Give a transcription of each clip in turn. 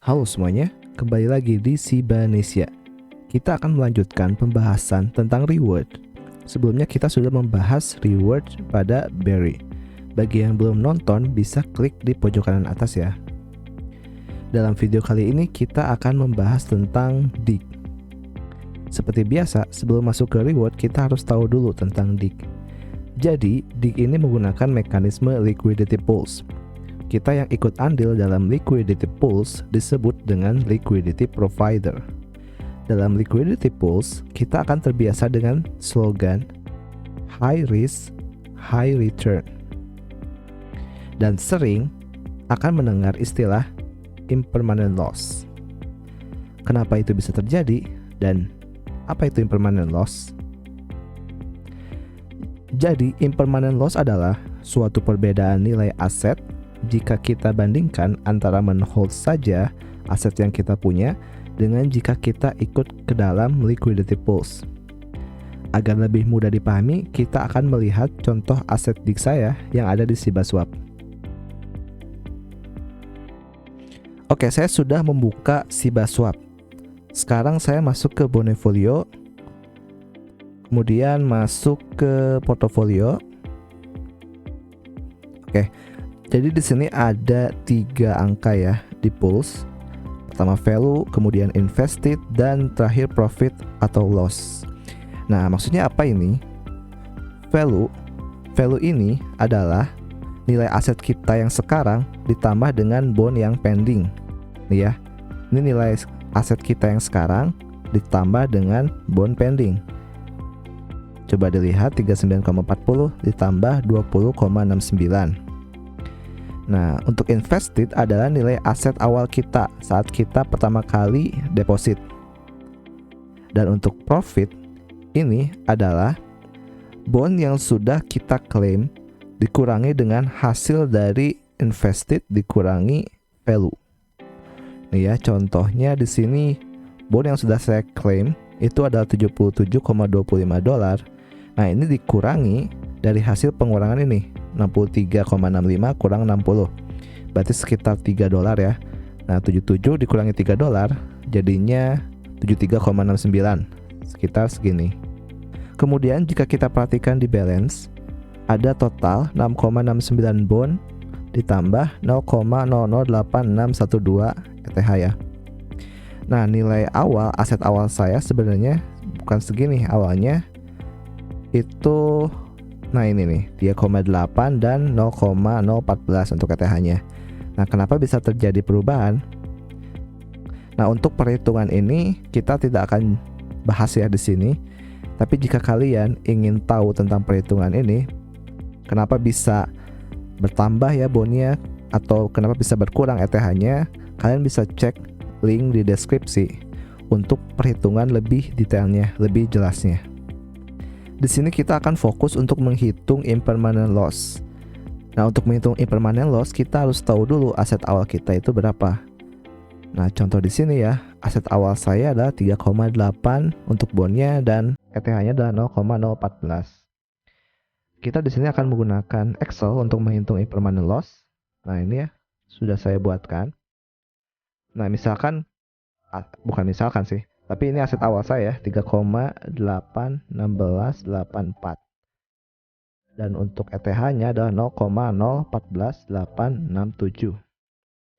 Halo semuanya, kembali lagi di Sibanesia. Kita akan melanjutkan pembahasan tentang reward. Sebelumnya kita sudah membahas reward pada Berry. Bagi yang belum nonton, bisa klik di pojok kanan atas ya. Dalam video kali ini kita akan membahas tentang dig. Seperti biasa, sebelum masuk ke reward kita harus tahu dulu tentang dig. Jadi, dig ini menggunakan mekanisme liquidity pools. Kita yang ikut andil dalam liquidity pools disebut dengan liquidity provider. Dalam liquidity pools, kita akan terbiasa dengan slogan high risk, high return. Dan sering akan mendengar istilah impermanent loss. Kenapa itu bisa terjadi dan apa itu impermanent loss? Jadi, impermanent loss adalah suatu perbedaan nilai aset jika kita bandingkan antara men-hold saja aset yang kita punya dengan jika kita ikut ke dalam liquidity pools. Agar lebih mudah dipahami, kita akan melihat contoh aset dig saya yang ada di Sibaswap. Oke, saya sudah membuka Sibaswap. Sekarang saya masuk ke Bonefolio, kemudian masuk ke portofolio. Oke. Jadi di sini ada 3 angka ya di pools. Pertama value, kemudian invested, dan terakhir profit atau loss. Nah, maksudnya apa ini? Value ini adalah nilai aset kita yang sekarang ditambah dengan bond yang pending. Nih ya. Ini nilai aset kita yang sekarang ditambah dengan bond pending. Coba dilihat 39,40 ditambah 20,69. Nah, untuk invested adalah nilai aset awal kita saat kita pertama kali deposit. Dan untuk profit ini adalah bond yang sudah kita klaim dikurangi dengan hasil dari invested dikurangi value. Nih ya, contohnya di sini bond yang sudah saya klaim itu adalah $77,25. Nah, ini dikurangi dari hasil pengurangan ini. 63,65 kurang 60 berarti sekitar $3 ya. Nah, 77 dikurangi $3 jadinya 73,69, sekitar segini. Kemudian jika kita perhatikan di balance, ada total 6,69 bond ditambah 0,008612 ETH ya. Nah, nilai awal aset awal saya sebenarnya bukan segini awalnya, itu nah ini nih 3,8 dan 0,014 untuk ETH-nya. Nah, kenapa bisa terjadi perubahan? Nah, untuk perhitungan ini kita tidak akan bahas ya di sini. Tapi jika kalian ingin tahu tentang perhitungan ini, kenapa bisa bertambah ya bondnya atau kenapa bisa berkurang ETH-nya, kalian bisa cek link di deskripsi untuk perhitungan lebih detailnya, lebih jelasnya. Di sini kita akan fokus untuk menghitung impermanent loss. Nah, untuk menghitung impermanent loss, kita harus tahu dulu aset awal kita itu berapa. Nah, contoh di sini ya, aset awal saya adalah 3,8 untuk bondnya dan ETH-nya adalah 0,014. Kita di sini akan menggunakan Excel untuk menghitung impermanent loss. Nah, ini ya, sudah saya buatkan. Nah, misalkan, bukan misalkan sih, tapi ini aset awal saya 3,81684. Dan untuk ETH-nya adalah 0,014867.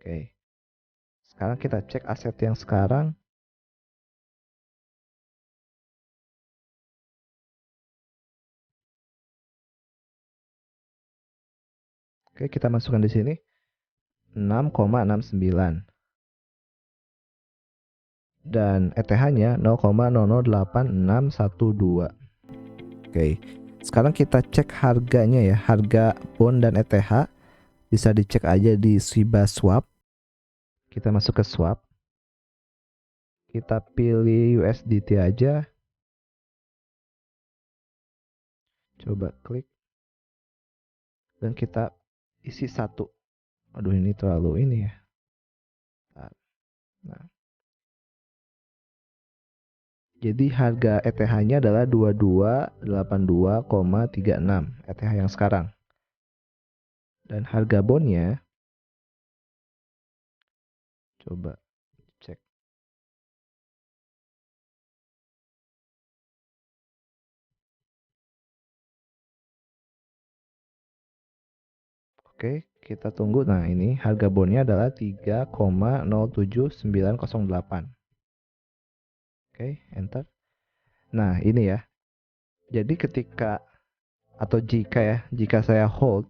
Oke. Sekarang kita cek aset yang sekarang. Oke, kita masukkan di sini 6,69. Dan ETH-nya 0,008612. Oke. Sekarang kita cek harganya ya, harga bond dan ETH bisa dicek aja di Sibaswap. Kita masuk ke swap. Kita pilih USDT aja. Coba klik. Dan kita isi 1. Aduh, ini terlalu ini ya. Nah. Jadi harga ETH-nya adalah 2282,36 ETH yang sekarang. Dan harga bondnya, coba Oke, kita tunggu. Nah, ini harga bondnya adalah 3,07908. Oke, enter. Nah, ini ya. Jadi ketika atau jika saya hold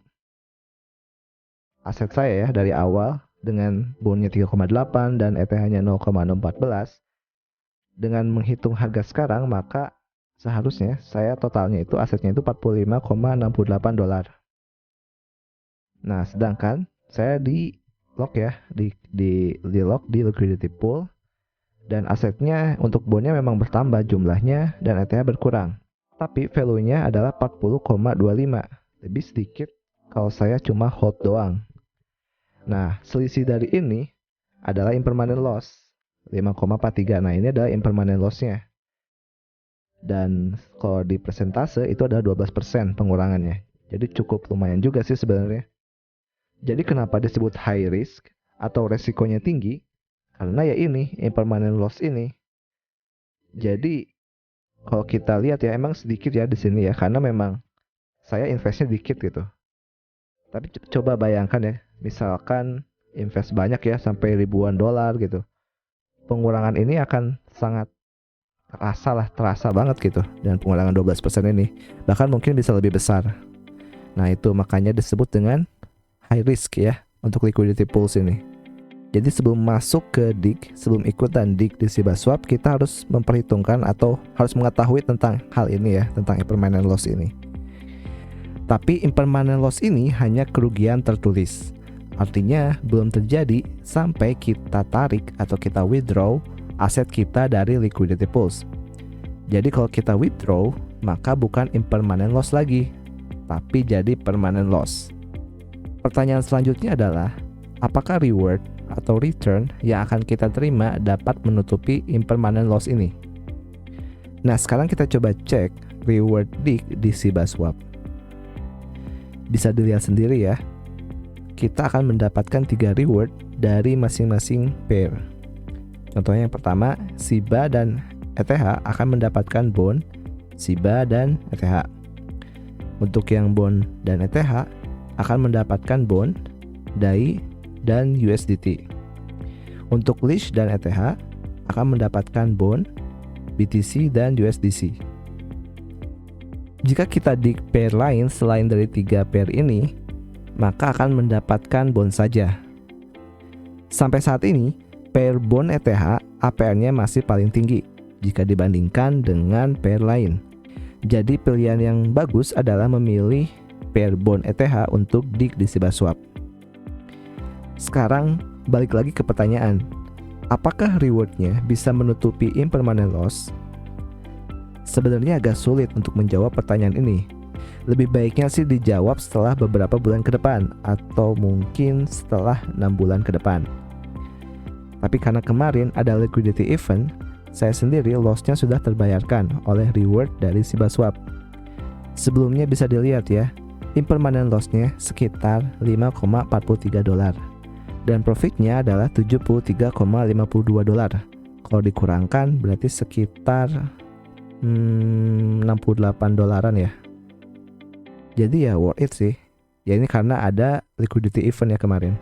aset saya ya dari awal dengan bondnya 3,8 dan ETH-nya 0,014, dengan menghitung harga sekarang, maka seharusnya saya totalnya itu asetnya itu $45,68. Nah, sedangkan saya di lock ya, di lock di liquidity pool, dan asetnya untuk bondnya memang bertambah jumlahnya dan ETH berkurang. Tapi value-nya adalah 40,25, lebih sedikit kalau saya cuma hold doang. Nah, selisih dari ini adalah impermanent loss 5,43. Nah, ini adalah impermanent loss-nya. Dan kalau di persentase itu adalah 12% pengurangannya. Jadi cukup lumayan juga sih sebenarnya. Jadi kenapa disebut high risk atau resikonya tinggi? Karena ya ini, impermanent loss ini. Jadi kalau kita lihat ya emang sedikit ya di sini ya, karena memang saya investnya dikit gitu. Tapi coba bayangkan ya, misalkan invest banyak ya sampai ribuan dolar gitu. Pengurangan ini akan sangat terasa banget gitu. Dan pengurangan 12% ini bahkan mungkin bisa lebih besar. Nah, itu makanya disebut dengan high risk ya untuk liquidity pools ini. Jadi sebelum masuk ke DIG, sebelum ikutan DIG di SibahSwap, kita harus memperhitungkan atau harus mengetahui tentang hal ini ya, tentang impermanent loss ini. Tapi impermanent loss ini hanya kerugian tertulis. Artinya belum terjadi sampai kita tarik atau kita withdraw aset kita dari liquidity pools. Jadi kalau kita withdraw, maka bukan impermanent loss lagi, tapi jadi permanent loss. Pertanyaan selanjutnya adalah, apakah reward atau return yang akan kita terima dapat menutupi impermanent loss ini? Nah, sekarang kita coba cek reward DIG di SibahSwap. Bisa dilihat sendiri ya. Kita akan mendapatkan 3 reward dari masing-masing pair. Contohnya yang pertama, SIBA dan ETH akan mendapatkan bond SIBA dan ETH. Untuk yang bond dan ETH akan mendapatkan bond DAI dan USDT. Untuk Leash dan ETH akan mendapatkan bond BTC dan USDC. Jika kita di pair lain selain dari 3 pair ini, maka akan mendapatkan bond saja. Sampai saat ini, pair bond ETH APR-nya masih paling tinggi jika dibandingkan dengan pair lain. Jadi pilihan yang bagus adalah memilih pair bond ETH untuk DIG di SibahSwap. Sekarang balik lagi ke pertanyaan, apakah rewardnya bisa menutupi impermanent loss? Sebenarnya agak sulit untuk menjawab pertanyaan ini. Lebih baiknya sih dijawab setelah beberapa bulan ke depan, atau mungkin setelah 6 bulan ke depan. Tapi karena kemarin ada liquidity event, saya sendiri loss-nya sudah terbayarkan oleh reward dari SibahSwap. Sebelumnya bisa dilihat ya, impermanent loss-nya sekitar $5,43 dan profitnya adalah $73,52. Kalau dikurangkan berarti sekitar $68 ya. Jadi ya worth it sih. Ya ini karena ada liquidity event ya kemarin.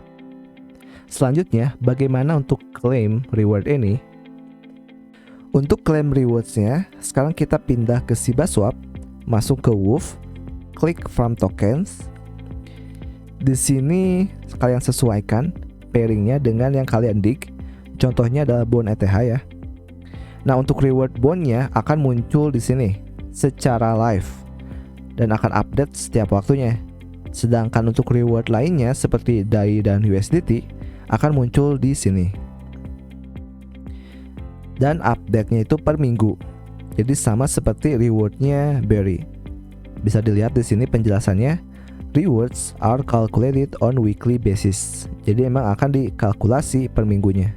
Selanjutnya, bagaimana untuk claim reward ini? Untuk claim rewards-nya, sekarang kita pindah ke SibahSwap, masuk ke Wolf, klik Farm Tokens. Di sini kalian sesuaikan pairingnya dengan yang kalian dig. Contohnya adalah bond ETH ya. Nah, untuk reward bondnya akan muncul di sini secara live dan akan update setiap waktunya. Sedangkan untuk reward lainnya seperti DAI dan USDT akan muncul di sini. Dan update-nya itu per minggu. Jadi sama seperti rewardnya Berry. Bisa dilihat di sini penjelasannya. Rewards are calculated on weekly basis. Jadi emang akan dikalkulasi per minggunya.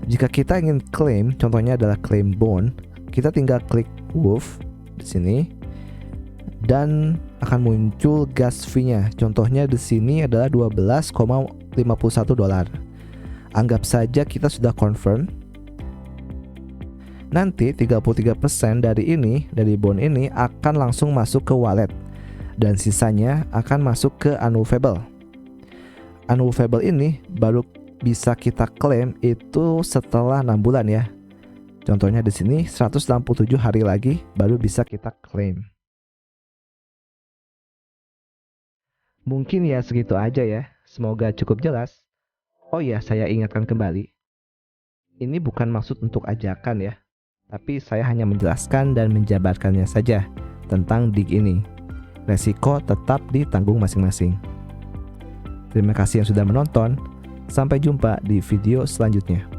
Jika kita ingin claim, contohnya adalah claim bond, kita tinggal klik Wolf di sini dan akan muncul gas fee-nya. Contohnya di sini adalah $12,51. Anggap saja kita sudah confirm. Nanti 33% dari bond ini akan langsung masuk ke wallet dan sisanya akan masuk ke unmovable. Unmovable ini baru bisa kita klaim itu setelah 6 bulan ya. Contohnya di sini 167 hari lagi baru bisa kita klaim. Mungkin ya segitu aja ya. Semoga cukup jelas. Oh ya, saya ingatkan kembali. Ini bukan maksud untuk ajakan ya. Tapi saya hanya menjelaskan dan menjabarkannya saja tentang dig ini. Resiko tetap ditanggung masing-masing. Terima kasih yang sudah menonton. Sampai jumpa di video selanjutnya.